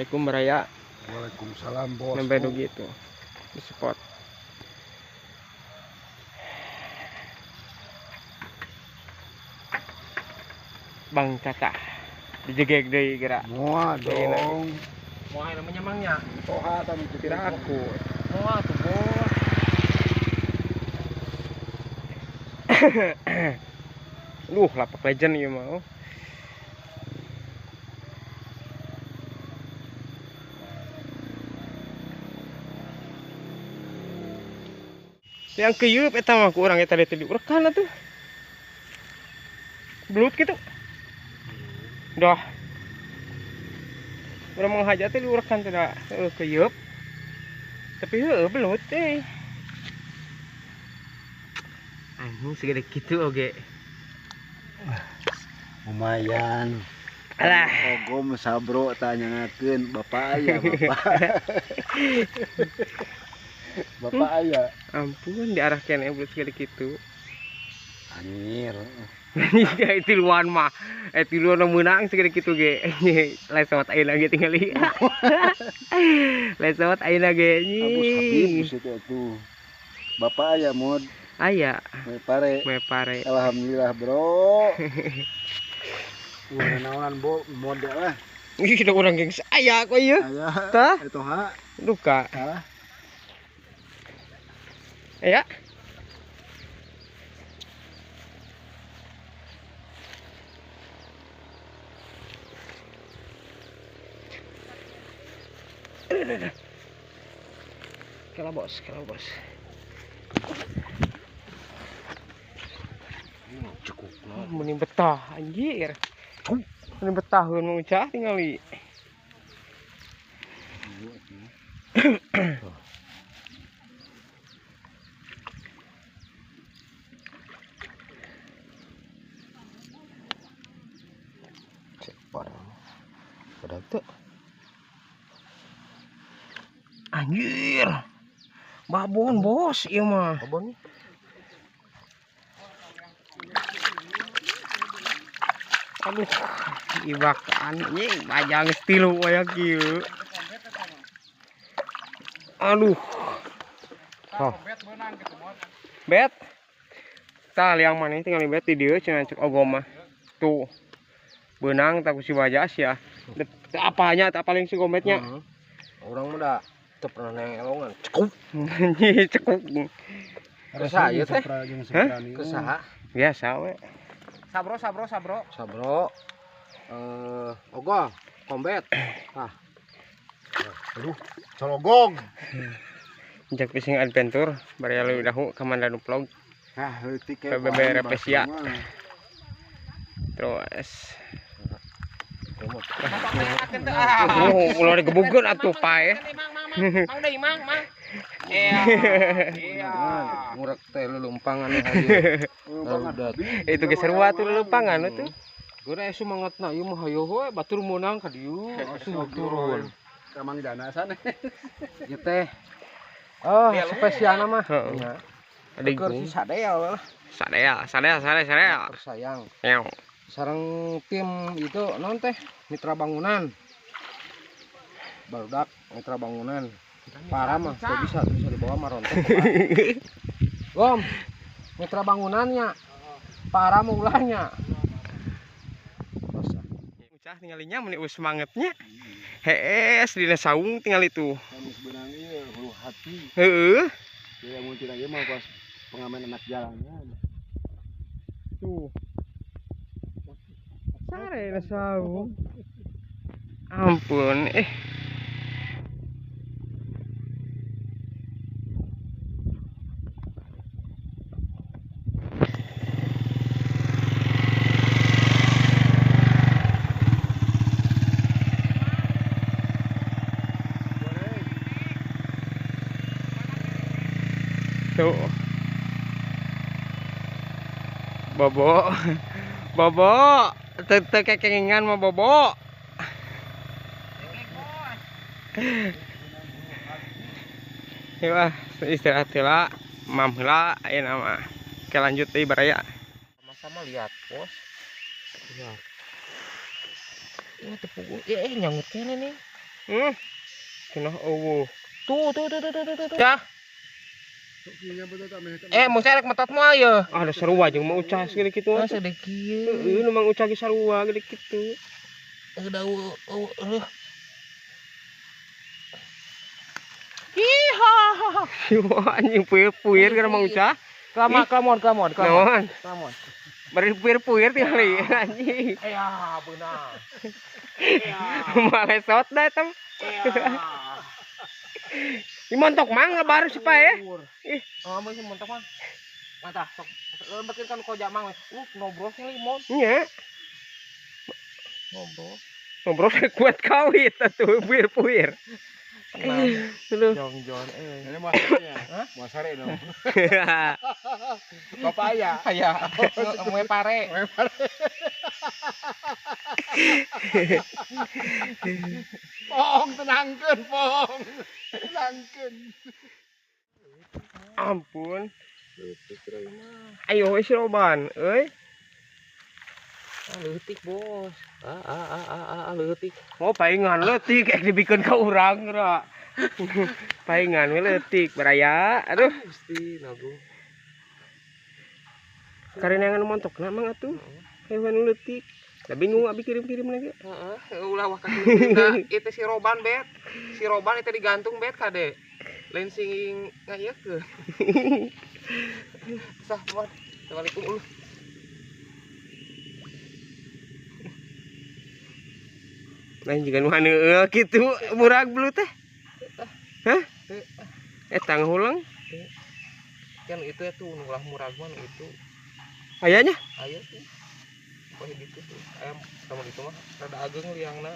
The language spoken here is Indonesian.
Assalamualaikum Baraya. Waalaikumsalam bos. Sampai gitu di spot. Bang Caca dijegek deui geura. Muah dong. Moal namanya mangnya. Toha tadi Kira aku. Moal tuh bos. Lapak legend ieu mah. Yang keyeup eta mah ku urang eta teh diurekan atuh. Belut gitu. Dah. Urang menghaja teh diurekan teh da keyeup. Tapi belut teh. Anjing segede kitu oge. Lumayan. Alah. Ogom sabro tanyangakeun bapak aya bapak. Bapak aya. Ampun diarahkeun belut segede kitu. Anjir. Ya tiluan mah. Tiluan meunang segede kitu ge. Lain sawat ayeuna ge tingali. Lain sawat ayeuna ge. Abus Habib situ atuh. Bapak aya mod. Aya. Me pare. Alhamdulillah, Bro. Urang naonan model lah. Ih, kita urang geng aya kok ieu. Aya. Tah? Eta ha. Duka. Salah. Ya. Kela bos. Cukup. Mending betah anjir. Mending betah mun cah tingali. Padahal tuh anjir babon bos iya mah babon aduh ibakan anjing bajang stilu aya kieu aduh oh bet tah liang maneh tinggal bet di dieu cenah cek ogom mah tuh benang tak si bajas ya apanya tak paling si gometnya Orang muda teu pernah neng elongan. Cekup. Cekup. Kusaha ieu teh? Kusaha? Biasa we. Sabro. Ogong, kombet. Tah. Aduh, cologong. Jak fishing adventure bari anu dahu ka Mandan vlog. Nah, leutik ke PBB Repesia. Terus mulai gebugeun atuh pae. Mang deui mang. Iya. Murek teh lelumpangan hayu. Itu ge sarua atuh lelumpangan atuh. Geura semangatna ieu mah hayu we batur meunang ka dieu asuh turun. Ka Mang Jana sana. Ieu teh. Oh, spesialna mah. Heeh. Ada Keur si Sadel lah. Sadel. Tersayang. Nyew. Sareng tim itu non teh Mitra Bangunan. Barudak Mitra Bangunan. Parah mah gak bisa dibawa mah rontok. Gom. Mitra Bangunannya. Parah mah ulahnya. Ucah tingalinya mun geus semangatnya. Hees dina saung tinggal itu. Kamus benang ieu hulu hati. Heeh. Ya mun tina ieu mah pas pengamen anak jalannya. Tuh. Sare na saung. Ampun, Tuh. Bobo. Teu kekengan mah bobo. Ya istirahat heula, mam heula ayeuna mah. Oke lanjut deui Baraya. Sama-sama lihat, Bos. Lihat. Ini tepung nyangut kene nih. Cenah eueuh. Tuh. Ya. Mau serek metot mah ya. Ada sarua jeung mau ucas gede kitu. Sedek kieu. Heeh, nu mang ucas ge sarua gede kitu. Udah Hiha. Wah, anjing puyer-puyer gara mang ucas. Come on. Naon? Bari puyer-puyer tinggali anjing. Ya, benar. Malesot da eta. Dimontok mang baru supaya. Ih, Mau sih montok mah. Mantap, sok. Lebekin kan koja mang. Ngobrolnya limon. nya. Ngobrol. Ngobrol kuat kawit atuh puyer-puyer. Aduh. Jong. Ini masarnya. Masare dong. Papaya. Aya. Moe pare. Pong tenangkeun, Pong. Tenangkeun. Ampun. Ayo si Roban, euy. Leutik, Bos. Leutik. Oh, paingan leutik ek dibikeun ka urang geura. Paingan we leutik baraya. Aduh, Gusti nagu. karenangan montokna mang atuh. Hewan leutik. Da bingung abi kirim-kirim lagi. Heeh, ulah wah kasih itu si Roban bet. Si Roban itu digantung bet kade. Lain sing ngayekeun. Sah, Mohon. Assalamualaikum uluh. Lain juga nu haneueul kitu murag belu teh. Hah? Eta ngulang. Kan itu ya tuh ulah murag mah itu. Ayanya? Ayo tuh. Oh gitu tuh. Ayam sama gitu mah rada ageng liangna.